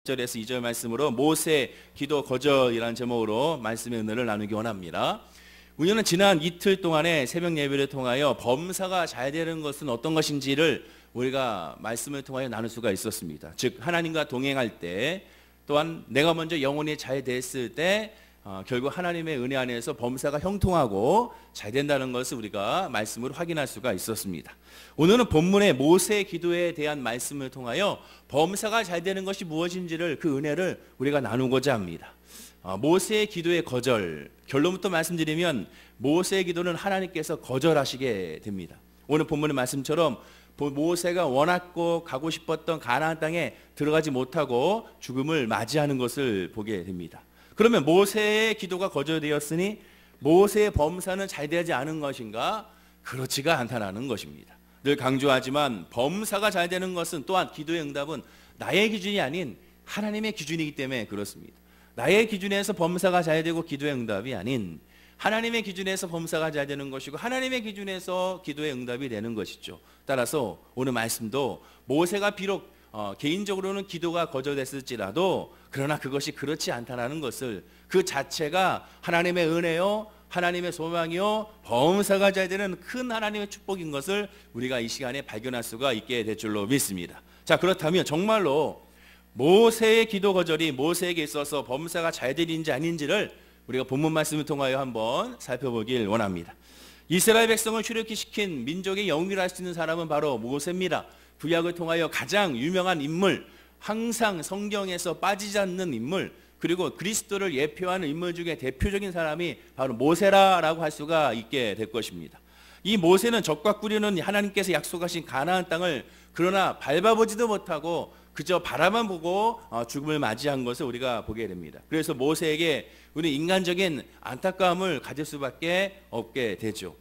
1절에서 2절 말씀으로 모세 기도 거절이라는 제목으로 말씀의 은혜를 나누기 원합니다. 우리는 지난 이틀 동안에 새벽 예배를 통하여 범사가 잘 되는 것은 어떤 것인지를 우리가 말씀을 통하여 나눌 수가 있었습니다. 즉 하나님과 동행할 때, 또한 내가 먼저 영혼이 잘 됐을 때 결국 하나님의 은혜 안에서 범사가 형통하고 잘 된다는 것을 우리가 말씀으로 확인할 수가 있었습니다. 오늘은 본문의 모세의 기도에 대한 말씀을 통하여 범사가 잘 되는 것이 무엇인지를, 그 은혜를 우리가 나누고자 합니다. 모세의 기도의 거절, 결론부터 말씀드리면 모세의 기도는 하나님께서 거절하시게 됩니다. 오늘 본문의 말씀처럼 모세가 원하고 가고 싶었던 가나안 땅에 들어가지 못하고 죽음을 맞이하는 것을 보게 됩니다. 그러면 모세의 기도가 거절되었으니 모세의 범사는 잘 되지 않은 것인가? 그렇지가 않다는 것입니다. 늘 강조하지만 범사가 잘 되는 것은, 또한 기도의 응답은 나의 기준이 아닌 하나님의 기준이기 때문에 그렇습니다. 나의 기준에서 범사가 잘 되고 기도의 응답이 아닌 하나님의 기준에서 범사가 잘 되는 것이고 하나님의 기준에서 기도의 응답이 되는 것이죠. 따라서 오늘 말씀도 모세가 비록 개인적으로는 기도가 거절됐을지라도 그러나 그것이 그렇지 않다는 것을, 그 자체가 하나님의 은혜요, 하나님의 소망이요, 범사가 잘 되는 큰 하나님의 축복인 것을 우리가 이 시간에 발견할 수가 있게 될 줄로 믿습니다. 자, 그렇다면 정말로 모세의 기도 거절이 모세에게 있어서 범사가 잘 되는지 아닌지를 우리가 본문 말씀을 통하여 한번 살펴보길 원합니다. 이스라엘 백성을 출애굽시킨 민족의 영위를 할 수 있는 사람은 바로 모세입니다. 구약을 통하여 가장 유명한 인물, 항상 성경에서 빠지지 않는 인물, 그리고 그리스도를 예표하는 인물 중에 대표적인 사람이 바로 모세라고 할 수가 있게 될 것입니다. 이 모세는 적과 꾸리는 하나님께서 약속하신 가나안 땅을 그러나 밟아보지도 못하고 그저 바라만 보고 죽음을 맞이한 것을 우리가 보게 됩니다. 그래서 모세에게 우리 인간적인 안타까움을 가질 수밖에 없게 되죠.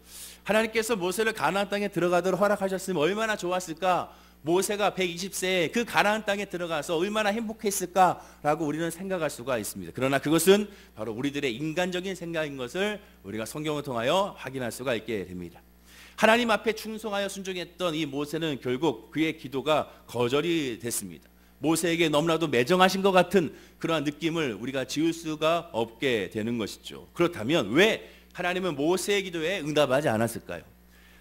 하나님께서 모세를 가나안 땅에 들어가도록 허락하셨으면 얼마나 좋았을까? 모세가 120세에 그 가나안 땅에 들어가서 얼마나 행복했을까라고 우리는 생각할 수가 있습니다. 그러나 그것은 바로 우리들의 인간적인 생각인 것을 우리가 성경을 통하여 확인할 수가 있게 됩니다. 하나님 앞에 충성하여 순종했던 이 모세는 결국 그의 기도가 거절이 됐습니다. 모세에게 너무나도 매정하신 것 같은 그러한 느낌을 우리가 지울 수가 없게 되는 것이죠. 그렇다면 왜 하나님은 모세의 기도에 응답하지 않았을까요?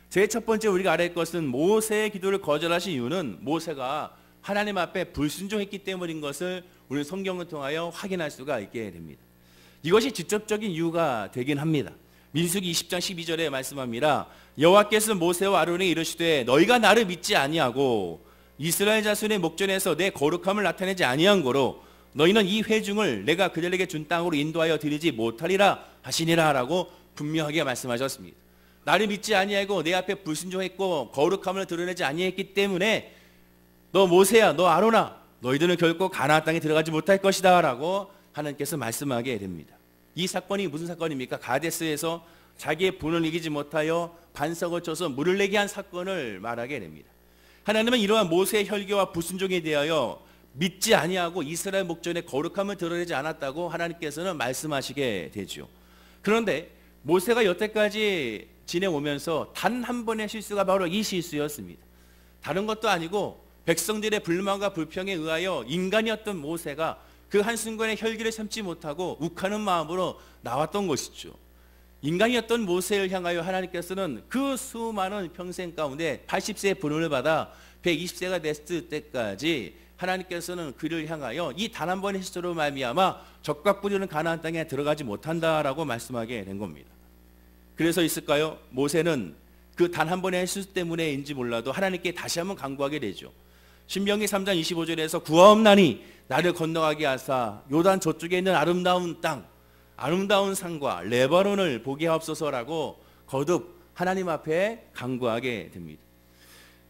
제일 첫 번째 우리가 알아야 할 것은 모세의 기도를 거절하신 이유는 모세가 하나님 앞에 불순종했기 때문인 것을 우리는 성경을 통하여 확인할 수가 있게 됩니다. 이것이 직접적인 이유가 되긴 합니다. 민수기 20장 12절에 말씀합니다. 여호와께서 모세와 아론에게 이르시되 너희가 나를 믿지 아니하고 이스라엘 자손의 목전에서 내 거룩함을 나타내지 아니한 거로 너희는 이 회중을 내가 그들에게 준 땅으로 인도하여 드리지 못하리라 하시니라 라고 분명하게 말씀하셨습니다. 나를 믿지 아니하고 내 앞에 불순종했고 거룩함을 드러내지 아니했기 때문에 너 모세야, 너 아론아, 너희들은 결코 가나안 땅에 들어가지 못할 것이다 라고 하나님께서 말씀하게 됩니다. 이 사건이 무슨 사건입니까? 가데스에서 자기의 분을 이기지 못하여 반석을 쳐서 물을 내게 한 사건을 말하게 됩니다. 하나님은 이러한 모세의 혈기와 불순종에 대하여 믿지 아니하고 이스라엘 목전에 거룩함을 드러내지 않았다고 하나님께서는 말씀하시게 되죠. 그런데 모세가 여태까지 지내오면서 단 한 번의 실수가 바로 이 실수였습니다. 다른 것도 아니고 백성들의 불만과 불평에 의하여 인간이었던 모세가 그 한순간에 혈기를 참지 못하고 욱하는 마음으로 나왔던 것이죠. 인간이었던 모세를 향하여 하나님께서는 그 수많은 평생 가운데 80세의 분을 받아 120세가 됐을 때까지 하나님께서는 그를 향하여 이 단 한 번의 실수로 말미암아 적과 뿌리는 가나안 땅에 들어가지 못한다라고 말씀하게 된 겁니다. 그래서 있을까요? 모세는 그 단 한 번의 실수 때문에인지 몰라도 하나님께 다시 한번 간구하게 되죠. 신명기 3장 25절에서 구하옵나니 나를 건너가게 하사 요단 저쪽에 있는 아름다운 땅, 아름다운 산과 레바논을 보게 하옵소서라고 거듭 하나님 앞에 간구하게 됩니다.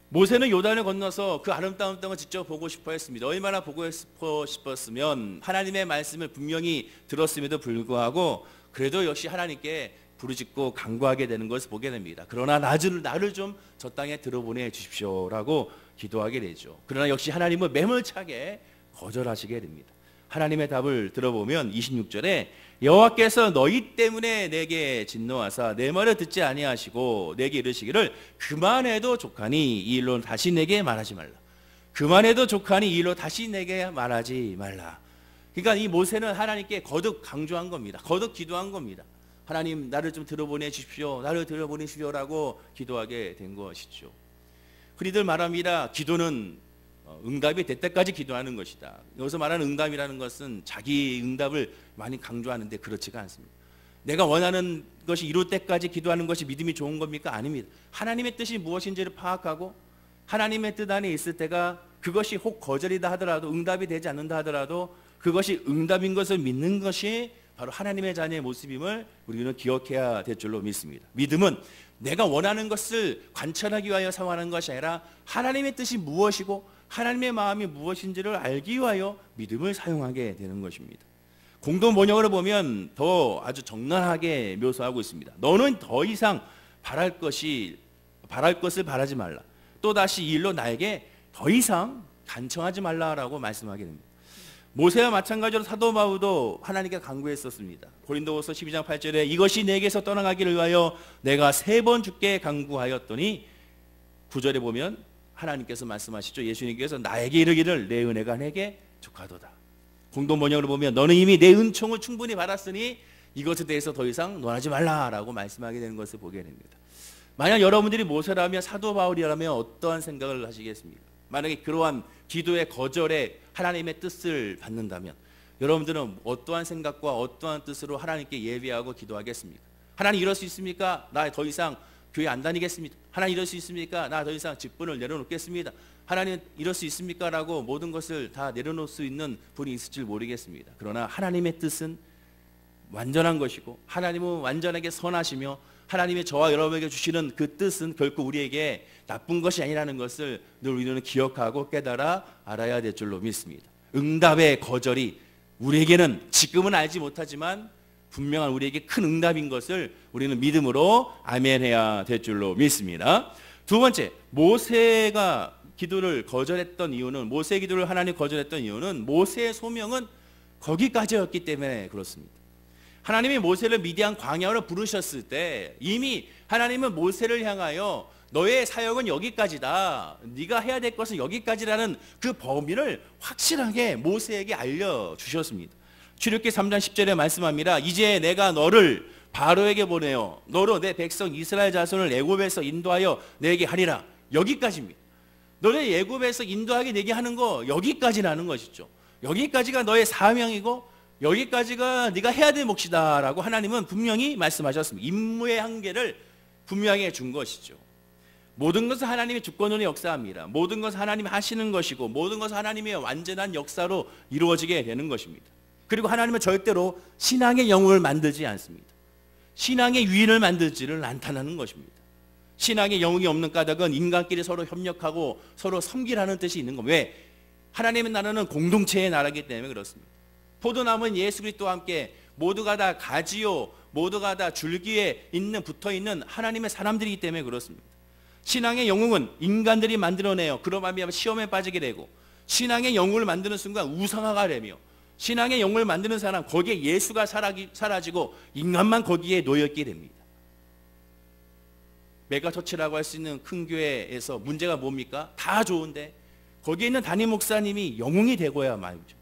모세는 요단을 건너서 그 아름다운 땅을 직접 보고 싶어 했습니다. 얼마나 보고 싶었으면 하나님의 말씀을 분명히 들었음에도 불구하고 그래도 역시 하나님께 부르짖고 간구하게 되는 것을 보게 됩니다. 그러나 나를 좀 저 땅에 들어보내 주십시오라고 기도하게 되죠. 그러나 역시 하나님은 매몰차게 거절하시게 됩니다. 하나님의 답을 들어보면 26절에 여호와께서 너희 때문에 내게 진노하사 내 말을 듣지 아니하시고 내게 이르시기를 그만해도 족하니 이 일로 다시 내게 말하지 말라. 그만해도 족하니 이 일로 다시 내게 말하지 말라. 그러니까 이 모세는 하나님께 거듭 강조한 겁니다. 거듭 기도한 겁니다. 하나님, 나를 좀 들어보내 주십시오. 나를 들어보내십시오라고 기도하게 된 것이죠. 흔히들 말합니다. 기도는 응답이 될 때까지 기도하는 것이다. 여기서 말하는 응답이라는 것은 자기 응답을 많이 강조하는데 그렇지가 않습니다. 내가 원하는 것이 이룰 때까지 기도하는 것이 믿음이 좋은 겁니까? 아닙니다. 하나님의 뜻이 무엇인지를 파악하고 하나님의 뜻 안에 있을 때가 그것이 혹 거절이다 하더라도, 응답이 되지 않는다 하더라도 그것이 응답인 것을 믿는 것이 바로 하나님의 자녀의 모습임을 우리는 기억해야 될 줄로 믿습니다. 믿음은 내가 원하는 것을 관찰하기 위하여 사용하는 것이 아니라 하나님의 뜻이 무엇이고 하나님의 마음이 무엇인지를 알기 위하여 믿음을 사용하게 되는 것입니다. 공동 번역으로 보면 더 아주 적나라하게 묘사하고 있습니다. 너는 더 이상 바랄 것을 바라지 말라. 또다시 이 일로 나에게 더 이상 간청하지 말라라고 말씀하게 됩니다. 모세와 마찬가지로 사도 바울도 하나님께 간구했었습니다. 고린도후서 12장 8절에 이것이 내게서 떠나가기를 위하여 내가 3번 주께 간구하였더니 9절에 보면 하나님께서 말씀하시죠. 예수님께서 나에게 이르기를 내 은혜가 내게 족하도다. 공동 번역으로 보면 너는 이미 내 은총을 충분히 받았으니 이것에 대해서 더 이상 논하지 말라라고 말씀하게 되는 것을 보게 됩니다. 만약 여러분들이 모세라면 사도 바울이라면 어떠한 생각을 하시겠습니까? 만약에 그러한 기도의 거절에 하나님의 뜻을 받는다면 여러분들은 어떠한 생각과 어떠한 뜻으로 하나님께 예배하고 기도하겠습니까? 하나님 이럴 수 있습니까? 나 더 이상 교회 안 다니겠습니다. 하나님 이럴 수 있습니까? 나 더 이상 직분을 내려놓겠습니다. 하나님 이럴 수 있습니까? 라고 모든 것을 다 내려놓을 수 있는 분이 있을지 모르겠습니다. 그러나 하나님의 뜻은 완전한 것이고 하나님은 완전하게 선하시며 하나님의 저와 여러분에게 주시는 그 뜻은 결코 우리에게 나쁜 것이 아니라는 것을 늘 우리는 기억하고 깨달아 알아야 될 줄로 믿습니다. 응답의 거절이 우리에게는 지금은 알지 못하지만 분명한 우리에게 큰 응답인 것을 우리는 믿음으로 아멘해야 될 줄로 믿습니다. 두 번째, 모세가 기도를 거절했던 이유는, 모세의 기도를 하나님 거절했던 이유는 모세의 소명은 거기까지였기 때문에 그렇습니다. 하나님이 모세를 미디안 광야로 부르셨을 때 이미 하나님은 모세를 향하여 너의 사역은 여기까지다, 네가 해야 될 것은 여기까지라는 그 범위를 확실하게 모세에게 알려주셨습니다. 출애굽기 3장 10절에 말씀합니다. 이제 내가 너를 바로에게 보내어 너로 내 백성 이스라엘 자손을 애굽에서 인도하여 내게 하리라. 여기까지입니다. 너를 애굽에서 인도하게 내게 하는 거 여기까지라는 것이죠. 여기까지가 너의 사명이고 여기까지가 네가 해야 될 몫이다 라고 하나님은 분명히 말씀하셨습니다. 임무의 한계를 분명히 준 것이죠. 모든 것은 하나님의 주권으로 역사합니다. 모든 것은 하나님이 하시는 것이고 모든 것은 하나님의 완전한 역사로 이루어지게 되는 것입니다. 그리고 하나님은 절대로 신앙의 영웅을 만들지 않습니다. 신앙의 유인을 만들지를 않다는 것입니다. 신앙의 영웅이 없는 까닭은 인간끼리 서로 협력하고 서로 섬기라는 뜻이 있는 겁니다. 왜? 하나님의 나라는 공동체의 나라이기 때문에 그렇습니다. 포도나무는 예수 그리스도와 함께 모두가 다 가지요, 모두가 다 줄기에 붙어있는 하나님의 사람들이기 때문에 그렇습니다. 신앙의 영웅은 인간들이 만들어내요. 그로 말미암아 시험에 빠지게 되고, 신앙의 영웅을 만드는 순간 우상화가 되며, 신앙의 영웅을 만드는 사람 거기에 예수가 사라지고 인간만 거기에 놓여있게 됩니다. 메가처치라고 할 수 있는 큰 교회에서 문제가 뭡니까? 다 좋은데 거기에 있는 담임 목사님이 영웅이 되고야 말이죠.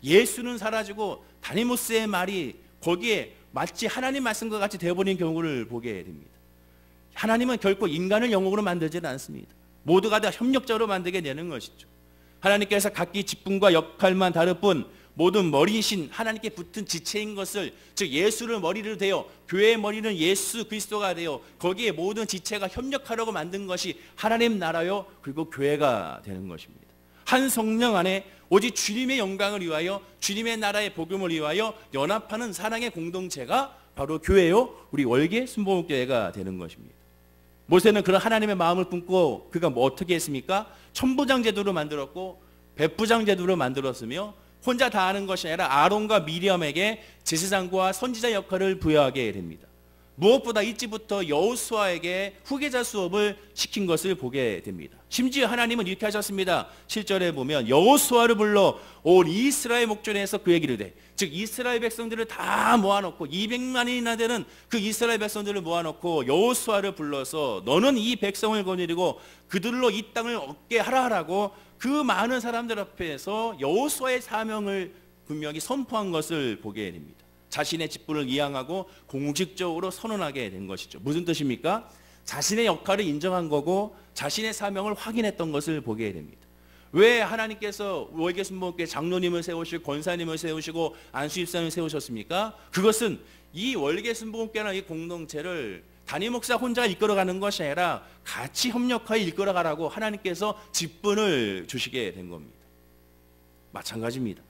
예수는 사라지고 담임 목사의 말이 거기에 마치 하나님 말씀과 같이 되어버린 경우를 보게 됩니다. 하나님은 결코 인간을 영웅으로 만들지는 않습니다. 모두가 다 협력적으로 만들게 되는 것이죠. 하나님께서 각기 직분과 역할만 다를 뿐 모든 머리이신 하나님께 붙은 지체인 것을, 즉 예수를 머리로 되어 교회의 머리는 예수 그리스도가 되어 거기에 모든 지체가 협력하려고 만든 것이 하나님 나라요 그리고 교회가 되는 것입니다. 한 성령 안에 오직 주님의 영광을 위하여 주님의 나라의 복음을 위하여 연합하는 사랑의 공동체가 바로 교회요 우리 월계 순복음교회가 되는 것입니다. 모세는 그런 하나님의 마음을 품고 그가 어떻게 했습니까? 천부장 제도를 만들었고 백부장 제도를 만들었으며 혼자 다 하는 것이 아니라 아론과 미리암에게 제사장과 선지자 역할을 부여하게 됩니다. 무엇보다 이제부터 여호수아에게 후계자 수업을 시킨 것을 보게 됩니다. 심지어 하나님은 이렇게 하셨습니다. 7절에 보면 여호수아를 불러 온 이스라엘 목전에서 그에게 이르되, 즉 이스라엘 백성들을 다 모아놓고 200만이나 되는 그 이스라엘 백성들을 모아놓고 여호수아를 불러서 너는 이 백성을 거느리고 그들로 이 땅을 얻게 하라라고 그 많은 사람들 앞에서 여호수아의 사명을 분명히 선포한 것을 보게 됩니다. 자신의 직분을 이양하고 공식적으로 선언하게 된 것이죠. 무슨 뜻입니까? 자신의 역할을 인정한 거고 자신의 사명을 확인했던 것을 보게 됩니다. 왜 하나님께서 월계순복음교회 장로님을 세우시고 권사님을 세우시고 안수집사님을 세우셨습니까? 그것은 이 월계순복음교회나 이 공동체를 담임 목사 혼자 이끌어가는 것이 아니라 같이 협력하여 이끌어가라고 하나님께서 직분을 주시게 된 겁니다. 마찬가지입니다.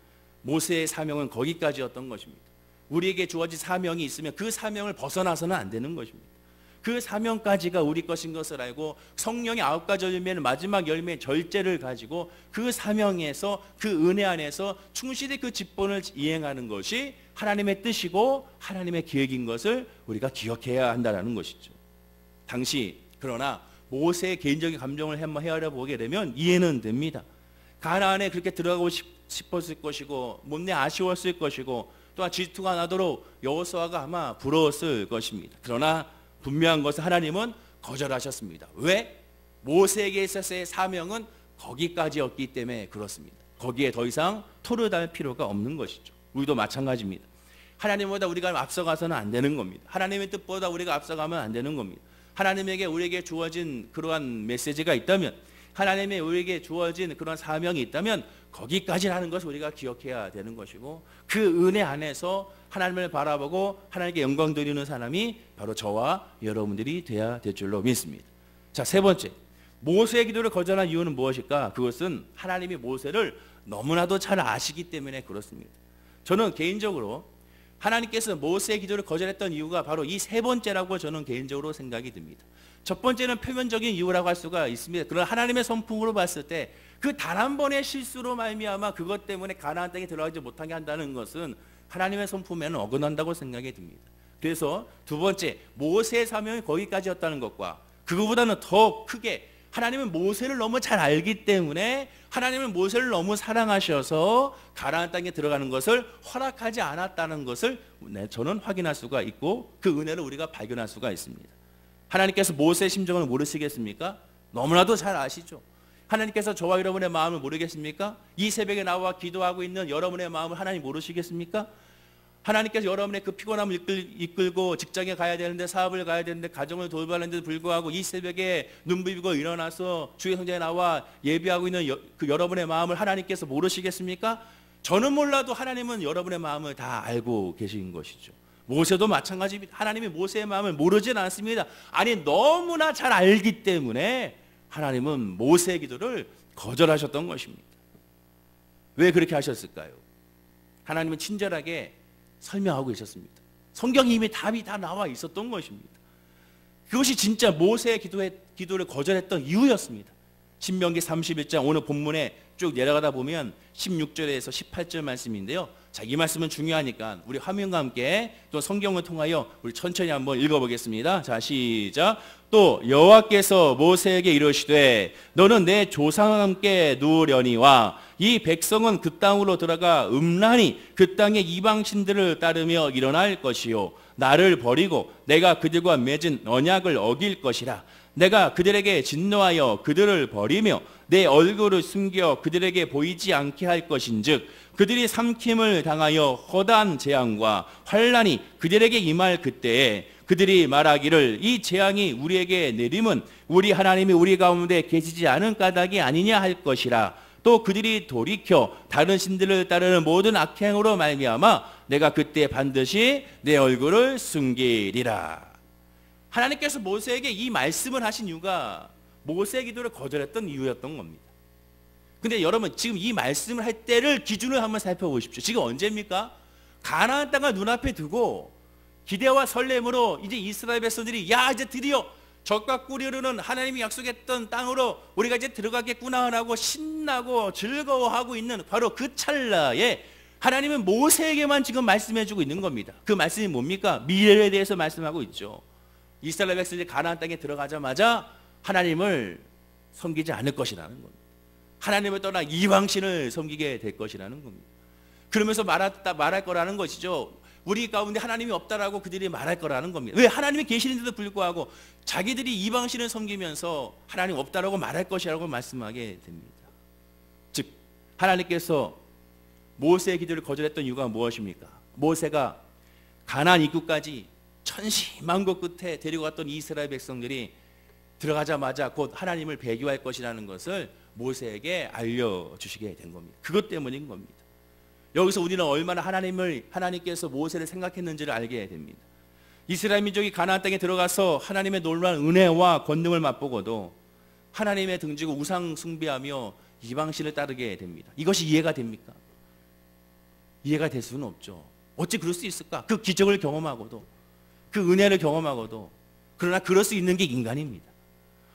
모세의 사명은 거기까지였던 것입니다. 우리에게 주어진 사명이 있으면 그 사명을 벗어나서는 안 되는 것입니다. 그 사명까지가 우리 것인 것을 알고 성령의 9가지 열매는 마지막 열매의 절제를 가지고 그 사명에서 그 은혜 안에서 충실히 그 직분을 이행하는 것이 하나님의 뜻이고 하나님의 계획인 것을 우리가 기억해야 한다는 것이죠. 당시 그러나 모세의 개인적인 감정을 한번 헤아려 보게 되면 이해는 됩니다. 가나안에 그렇게 들어가고 싶었을 것이고 못내 아쉬웠을 것이고 또한 질투가 나도록 여호수아가 아마 부러웠을 것입니다. 그러나 분명한 것은 하나님은 거절하셨습니다. 왜? 모세에게 있어서의 사명은 거기까지였기 때문에 그렇습니다. 거기에 더 이상 토를 달 필요가 없는 것이죠. 우리도 마찬가지입니다. 하나님보다 우리가 앞서가서는 안 되는 겁니다. 하나님의 뜻보다 우리가 앞서가면 안 되는 겁니다. 하나님에게 우리에게 주어진 그러한 메시지가 있다면, 하나님의 우리에게 주어진 그런 사명이 있다면 거기까지라는 것을 우리가 기억해야 되는 것이고, 그 은혜 안에서 하나님을 바라보고 하나님께 영광 드리는 사람이 바로 저와 여러분들이 돼야 될 줄로 믿습니다. 자, 세 번째, 모세의 기도를 거절한 이유는 무엇일까? 그것은 하나님이 모세를 너무나도 잘 아시기 때문에 그렇습니다. 저는 개인적으로 하나님께서 모세의 기도를 거절했던 이유가 바로 이 세 번째라고 저는 개인적으로 생각이 듭니다. 첫 번째는 표면적인 이유라고 할 수가 있습니다. 그러나 하나님의 선풍으로 봤을 때 그 단 한 번의 실수로 말미암아 그것 때문에 가나안 땅에 들어가지 못하게 한다는 것은 하나님의 선품에는 어긋난다고 생각이 듭니다. 그래서 두 번째, 모세의 사명이 거기까지였다는 것과 그거보다는 더 크게 하나님은 모세를 너무 잘 알기 때문에 하나님은 모세를 너무 사랑하셔서 가나안 땅에 들어가는 것을 허락하지 않았다는 것을 저는 확인할 수가 있고 그 은혜를 우리가 발견할 수가 있습니다. 하나님께서 모세의 심정을 모르시겠습니까? 너무나도 잘 아시죠. 하나님께서 저와 여러분의 마음을 모르겠습니까? 이 새벽에 나와 기도하고 있는 여러분의 마음을 하나님 모르시겠습니까? 하나님께서 여러분의 그 피곤함을 이끌고 직장에 가야 되는데, 사업을 가야 되는데, 가정을 돌봐하는데도 불구하고 이 새벽에 눈 비비고 일어나서 주의 성전에 나와 예배하고 있는 그 여러분의 마음을 하나님께서 모르시겠습니까? 저는 몰라도 하나님은 여러분의 마음을 다 알고 계신 것이죠. 모세도 마찬가지입니다. 하나님이 모세의 마음을 모르진 않습니다. 아니, 너무나 잘 알기 때문에 하나님은 모세의 기도를 거절하셨던 것입니다. 왜 그렇게 하셨을까요? 하나님은 친절하게 설명하고 있었습니다. 성경에 이미 답이 다 나와 있었던 것입니다. 그것이 진짜 모세의 기도를 거절했던 이유였습니다. 신명기 31장 오늘 본문에 쭉 내려가다 보면 16절에서 18절 말씀인데요. 자, 이 말씀은 중요하니까 우리 화면과 함께 또 성경을 통하여 우리 천천히 한번 읽어보겠습니다. 자, 시작. 또 여호와께서 모세에게 이르시되 너는 내 조상과 함께 누우려니와 이 백성은 그 땅으로 들어가 음란히 그 땅의 이방신들을 따르며 일어날 것이요 나를 버리고 내가 그들과 맺은 언약을 어길 것이라. 내가 그들에게 진노하여 그들을 버리며 내 얼굴을 숨겨 그들에게 보이지 않게 할 것인즉 그들이 삼킴을 당하여 허다한 재앙과 환난이 그들에게 임할 그때에 그들이 말하기를 이 재앙이 우리에게 내림은 우리 하나님이 우리 가운데 계시지 않은 까닭이 아니냐 할 것이라. 또 그들이 돌이켜 다른 신들을 따르는 모든 악행으로 말미암아 내가 그때 반드시 내 얼굴을 숨기리라. 하나님께서 모세에게 이 말씀을 하신 이유가 모세의 기도를 거절했던 이유였던 겁니다. 근데 여러분, 지금 이 말씀을 할 때를 기준을 한번 살펴보십시오. 지금 언제입니까? 가나안 땅을 눈앞에 두고 기대와 설렘으로 이제 이스라엘 백성들이 야, 이제 드디어 젖과 꿀이 흐르는 하나님이 약속했던 땅으로 우리가 이제 들어가겠구나 하고 신나고 즐거워하고 있는 바로 그 찰나에 하나님은 모세에게만 지금 말씀해주고 있는 겁니다. 그 말씀이 뭡니까? 미래에 대해서 말씀하고 있죠. 이스라엘 백성들이 가나안 땅에 들어가자마자 하나님을 섬기지 않을 것이라는 겁니다. 하나님을 떠나 이방신을 섬기게 될 것이라는 겁니다. 그러면서 말할 거라는 것이죠. 우리 가운데 하나님이 없다라고 그들이 말할 거라는 겁니다. 왜? 하나님이 계시는데도 불구하고 자기들이 이방신을 섬기면서 하나님 없다라고 말할 것이라고 말씀하게 됩니다. 하나님께서 모세의 기도를 거절했던 이유가 무엇입니까? 모세가 가나안 입구까지 천시만고 끝에 데리고 갔던 이스라엘 백성들이 들어가자마자 곧 하나님을 배교할 것이라는 것을 모세에게 알려주시게 된 겁니다. 그것 때문인 겁니다. 여기서 우리는 얼마나 하나님께서 모세를 생각했는지를 알게 됩니다. 이스라엘 민족이 가나안 땅에 들어가서 하나님의 놀라운 은혜와 권능을 맛보고도 하나님의 등지고 우상 숭배하며 이방신을 따르게 됩니다. 이것이 이해가 됩니까? 이해가 될 수는 없죠. 어찌 그럴 수 있을까? 그 기적을 경험하고도, 그 은혜를 경험하고도, 그러나 그럴 수 있는 게 인간입니다.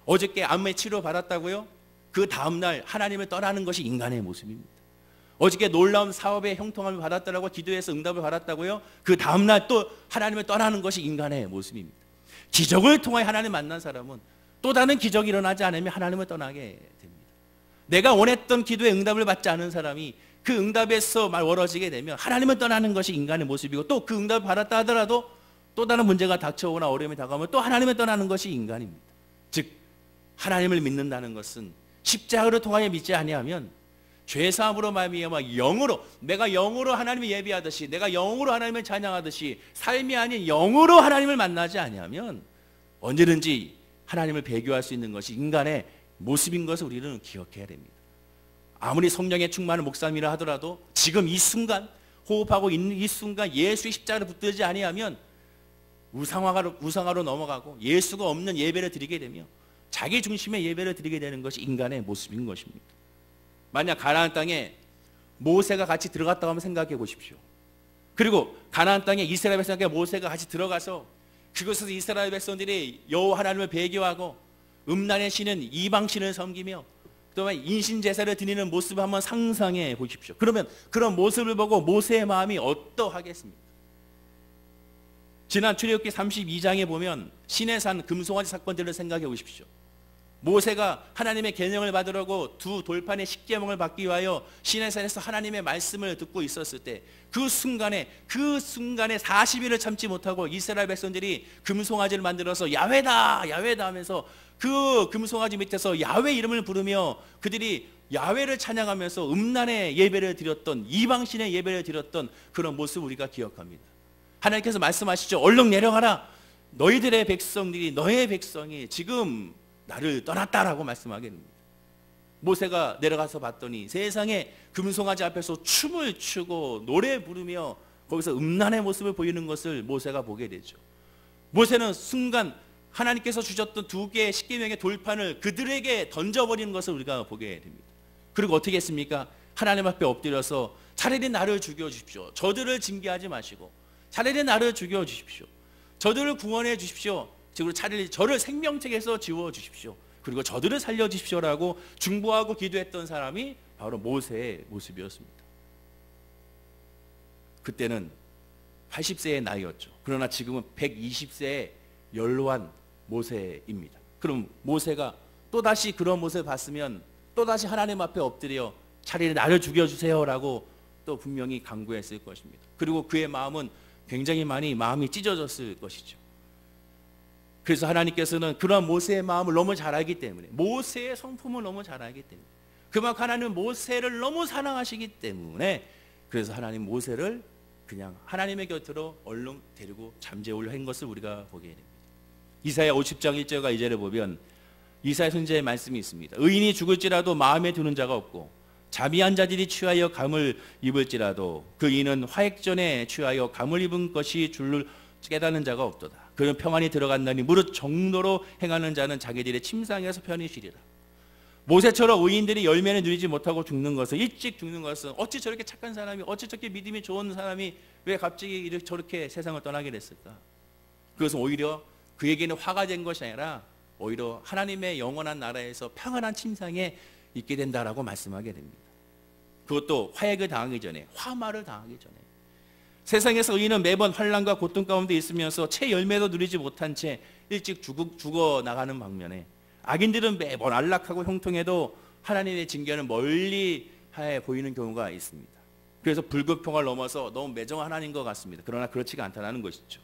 어저께 암의 치료 받았다고요? 그 다음날 하나님을 떠나는 것이 인간의 모습입니다. 어저께 놀라운 사업의 형통함을 받았다고 기도해서 응답을 받았다고요? 그 다음날 또 하나님을 떠나는 것이 인간의 모습입니다. 기적을 통해 하나님을 만난 사람은 또 다른 기적이 일어나지 않으면 하나님을 떠나게 됩니다. 내가 원했던 기도에 응답을 받지 않은 사람이 그 응답에서 멀어지게 되면 하나님을 떠나는 것이 인간의 모습이고, 또 그 응답을 받았다 하더라도 또 다른 문제가 닥쳐오거나 어려움이 다가오면 또 하나님을 떠나는 것이 인간입니다. 즉 하나님을 믿는다는 것은 십자가로 통하여 믿지 아니하면 죄사함으로 말미암아 영으로, 내가 영으로 하나님을 예배하듯이, 내가 영으로 하나님을 찬양하듯이 삶이 아닌 영으로 하나님을 만나지 아니하면 언제든지 하나님을 배교할 수 있는 것이 인간의 모습인 것을 우리는 기억해야 됩니다. 아무리 성령에 충만한 목사님이라 하더라도 지금 이 순간 호흡하고 있는 이 순간 예수의 십자가를 붙들지 아니하면 우상화로 넘어가고 예수가 없는 예배를 드리게 되며 자기 중심의 예배를 드리게 되는 것이 인간의 모습인 것입니다. 만약 가나안 땅에 모세가 같이 들어갔다고 한번 생각해 보십시오. 그리고 가나안 땅에 이스라엘 백성과 모세가 같이 들어가서 그곳에서 이스라엘 백성들이 여호와 하나님을 배교하고 음란의 신은 이방신을 섬기며 또한 인신제사를 드리는 모습을 한번 상상해 보십시오. 그러면 그런 모습을 보고 모세의 마음이 어떠하겠습니까? 지난 출애굽기 32장에 보면 시내산 금송아지 사건들을 생각해 보십시오. 모세가 하나님의 계명을 받으려고 두 돌판의 십계명을 받기 위하여 시내산에서 하나님의 말씀을 듣고 있었을 때 그 순간에 40일을 참지 못하고 이스라엘 백성들이 금송아지를 만들어서 야훼다 야훼다 하면서 그 금송아지 밑에서 야훼 이름을 부르며 그들이 야훼를 찬양하면서 음란의 예배를 드렸던, 이방신의 예배를 드렸던 그런 모습을 우리가 기억합니다. 하나님께서 말씀하시죠. 얼른 내려가라. 너희들의 백성들이, 너의 백성이 지금 나를 떠났다라고 말씀하게 됩니다. 모세가 내려가서 봤더니 세상에 금송아지 앞에서 춤을 추고 노래 부르며 거기서 음란의 모습을 보이는 것을 모세가 보게 되죠. 모세는 순간 하나님께서 주셨던 두 개의 십계명의 돌판을 그들에게 던져버리는 것을 우리가 보게 됩니다. 그리고 어떻게 했습니까? 하나님 앞에 엎드려서 차라리 나를 죽여주십시오. 저들을 징계하지 마시고 차라리 나를 죽여주십시오. 저들을 구원해 주십시오. 그리고 차라리 저를 생명책에서 지워주십시오. 그리고 저들을 살려주십시오라고 중보하고 기도했던 사람이 바로 모세의 모습이었습니다. 그때는 80세의 나이였죠. 그러나 지금은 120세의 연로한 모세입니다. 그럼 모세가 또다시 그런 모습을 봤으면 또다시 하나님 앞에 엎드려 차라리 나를 죽여주세요라고 또 분명히 간구했을 것입니다. 그리고 그의 마음은 굉장히 많이 마음이 찢어졌을 것이죠. 그래서 하나님께서는 그런 모세의 마음을 너무 잘 알기 때문에, 모세의 성품을 너무 잘 알기 때문에, 그만큼 하나님은 모세를 너무 사랑하시기 때문에, 그래서 하나님 모세를 그냥 하나님의 곁으로 얼른 데리고 잠재우려 한 것을 우리가 보게 됩니다. 이사야 50장 1절과 2절에 보면 이사야 선지자의 말씀이 있습니다. 의인이 죽을지라도 마음에 두는 자가 없고 자비한 자들이 취하여 감을 입을지라도 그 이는 화액전에 취하여 감을 입은 것이 줄을 깨닫는 자가 없도다. 그는 평안히 들어간다니 무릇 정도로 행하는 자는 자기들의 침상에서 편히 쉬리라. 모세처럼 의인들이 열매를 누리지 못하고 죽는 것은, 일찍 죽는 것은, 어찌 저렇게 착한 사람이, 어찌 저렇게 믿음이 좋은 사람이 왜 갑자기 저렇게 세상을 떠나게 됐을까? 그것은 오히려 그에게는 화가 된 것이 아니라 오히려 하나님의 영원한 나라에서 평안한 침상에 있게 된다라고 말씀하게 됩니다. 그것도 화액을 당하기 전에, 화마를 당하기 전에. 세상에서 의인은 매번 환난과 고통 가운데 있으면서 채 열매도 누리지 못한 채 일찍 죽어 나가는 방면에, 악인들은 매번 안락하고 형통해도 하나님의 징계는 멀리 보이는 경우가 있습니다. 그래서 불급평화를 넘어서 너무 매정한 하나님인 것 같습니다. 그러나 그렇지가 않다는 것이죠.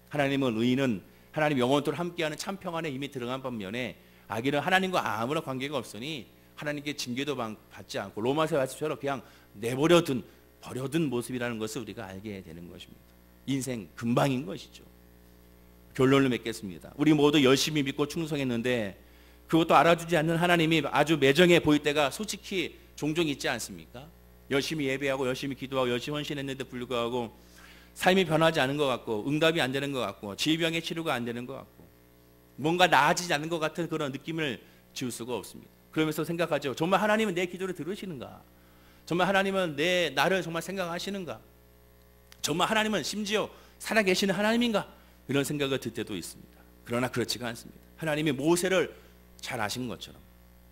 하나님은, 의인은 하나님 영원토록 함께하는 참 평안에 이미 들어간 반면에 악인은 하나님과 아무런 관계가 없으니 하나님께 징계도 받지 않고 로마서 말씀처럼 그냥 버려둔 모습이라는 것을 우리가 알게 되는 것입니다. 인생 금방인 것이죠. 결론을 맺겠습니다. 우리 모두 열심히 믿고 충성했는데 그것도 알아주지 않는 하나님이 아주 매정해 보일 때가 솔직히 종종 있지 않습니까? 열심히 예배하고 열심히 기도하고 열심히 헌신했는데 불구하고 삶이 변하지 않은 것 같고 응답이 안 되는 것 같고 질병의 치료가 안 되는 것 같고 뭔가 나아지지 않는 것 같은 그런 느낌을 지울 수가 없습니다. 그러면서 생각하죠. 정말 하나님은 내 기도를 들으시는가? 정말 하나님은 나를 정말 생각하시는가? 정말 하나님은 심지어 살아계시는 하나님인가? 이런 생각을 들 때도 있습니다. 그러나 그렇지가 않습니다. 하나님이 모세를 잘 아신 것처럼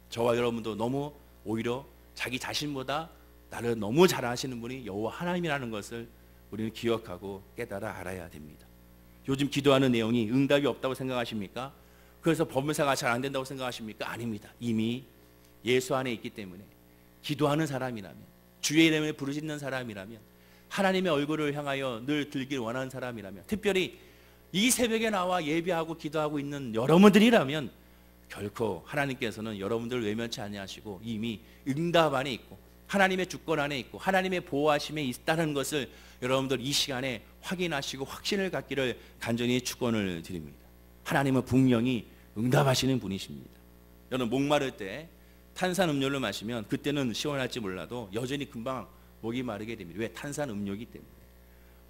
저와 여러분도 너무 오히려 자기 자신보다 나를 너무 잘 아시는 분이 여호와 하나님이라는 것을 우리는 기억하고 깨달아 알아야 됩니다. 요즘 기도하는 내용이 응답이 없다고 생각하십니까? 그래서 범사가 잘 안 된다고 생각하십니까? 아닙니다. 이미 예수 안에 있기 때문에 기도하는 사람이라면 주의 이름을 부르짖는 사람이라면 하나님의 얼굴을 향하여 늘 들길 원하는 사람이라면 특별히 이 새벽에 나와 예배하고 기도하고 있는 여러분들이라면 결코 하나님께서는 여러분들을 외면치 아니하시고 이미 응답 안에 있고 하나님의 주권 안에 있고 하나님의 보호하심에 있다는 것을 여러분들 이 시간에 확인하시고 확신을 갖기를 간절히 축원을 드립니다. 하나님은 분명히 응답하시는 분이십니다. 여러분 목마를 때 탄산음료를 마시면 그때는 시원할지 몰라도 여전히 금방 목이 마르게 됩니다. 왜? 탄산음료이기 때문에.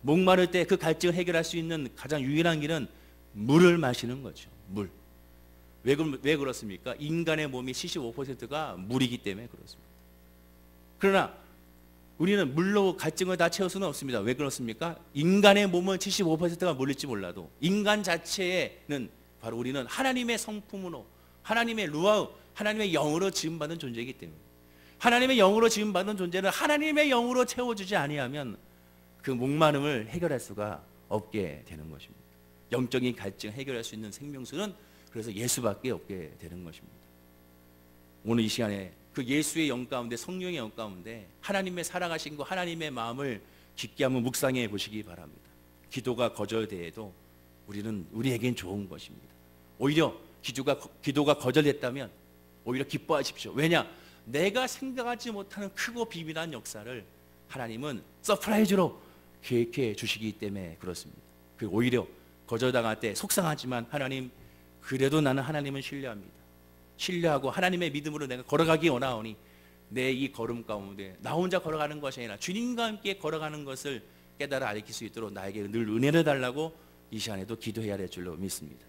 목마를 때 그 갈증을 해결할 수 있는 가장 유일한 길은 물을 마시는 거죠. 물. 왜 그렇습니까? 인간의 몸이 75%가 물이기 때문에 그렇습니다. 그러나 우리는 물로 갈증을 다 채울 수는 없습니다. 왜 그렇습니까? 인간의 몸은 75%가 물일지 몰라도 인간 자체에는 바로 우리는 하나님의 성품으로 하나님의 루아우 하나님의 영으로 지음받은 존재이기 때문에 하나님의 영으로 지음받은 존재는 하나님의 영으로 채워주지 아니하면 그 목마름을 해결할 수가 없게 되는 것입니다. 영적인 갈증을 해결할 수 있는 생명수는 그래서 예수밖에 없게 되는 것입니다. 오늘 이 시간에 그 예수의 영 가운데 성령의 영 가운데 하나님의 살아가신 거 하나님의 마음을 깊게 한번 묵상해 보시기 바랍니다. 기도가 거절되어도 우리에겐 좋은 것입니다. 오히려 기도가 거절됐다면 오히려 기뻐하십시오. 왜냐? 내가 생각하지 못하는 크고 비밀한 역사를 하나님은 서프라이즈로 계획해 주시기 때문에 그렇습니다. 오히려 거절당할 때 속상하지만 하나님 그래도 나는 하나님은 신뢰합니다. 신뢰하고 하나님의 믿음으로 내가 걸어가기 원하오니 내 이 걸음 가운데 나 혼자 걸어가는 것이 아니라 주님과 함께 걸어가는 것을 깨달아 알릴 수 있도록 나에게 늘 은혜를 달라고 이 시간에도 기도해야 될 줄로 믿습니다.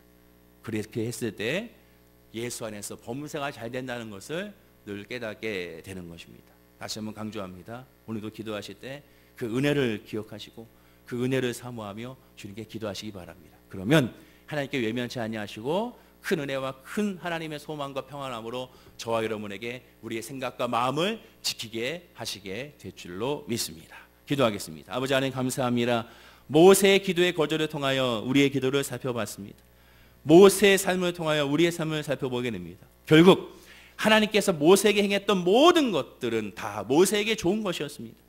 그렇게 했을 때 예수 안에서 범사가 잘 된다는 것을 늘 깨닫게 되는 것입니다. 다시 한번 강조합니다. 오늘도 기도하실 때 그 은혜를 기억하시고 그 은혜를 사모하며 주님께 기도하시기 바랍니다. 그러면 하나님께 외면치 아니하시고 큰 은혜와 큰 하나님의 소망과 평안함으로 저와 여러분에게 우리의 생각과 마음을 지키게 하시게 될 줄로 믿습니다. 기도하겠습니다. 아버지 하나님 감사합니다. 모세의 기도의 거절을 통하여 우리의 기도를 살펴봤습니다. 모세의 삶을 통하여 우리의 삶을 살펴보게 됩니다. 결국 하나님께서 모세에게 행했던 모든 것들은 다 모세에게 좋은 것이었습니다.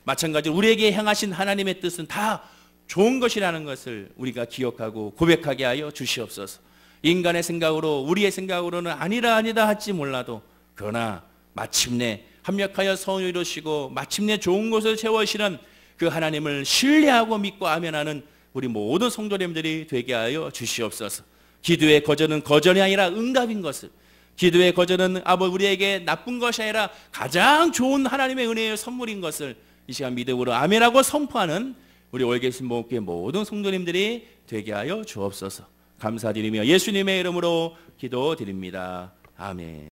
마찬가지로 우리에게 행하신 하나님의 뜻은 다 좋은 것이라는 것을 우리가 기억하고 고백하게 하여 주시옵소서. 인간의 생각으로 우리의 생각으로는 아니다 할지 몰라도 그러나 마침내 합력하여 선을 이루시고 마침내 좋은 것을 채워시는 그 하나님을 신뢰하고 믿고 아멘하는 우리 모든 성도님들이 되게 하여 주시옵소서. 기도의 거절은 거절이 아니라 응답인 것을, 기도의 거절은 우리에게 나쁜 것이 아니라 가장 좋은 하나님의 은혜의 선물인 것을 이 시간 믿음으로 아멘하고 선포하는 우리 월계신 목회 모든 성도님들이 되게 하여 주옵소서. 감사드리며 예수님의 이름으로 기도드립니다. 아멘.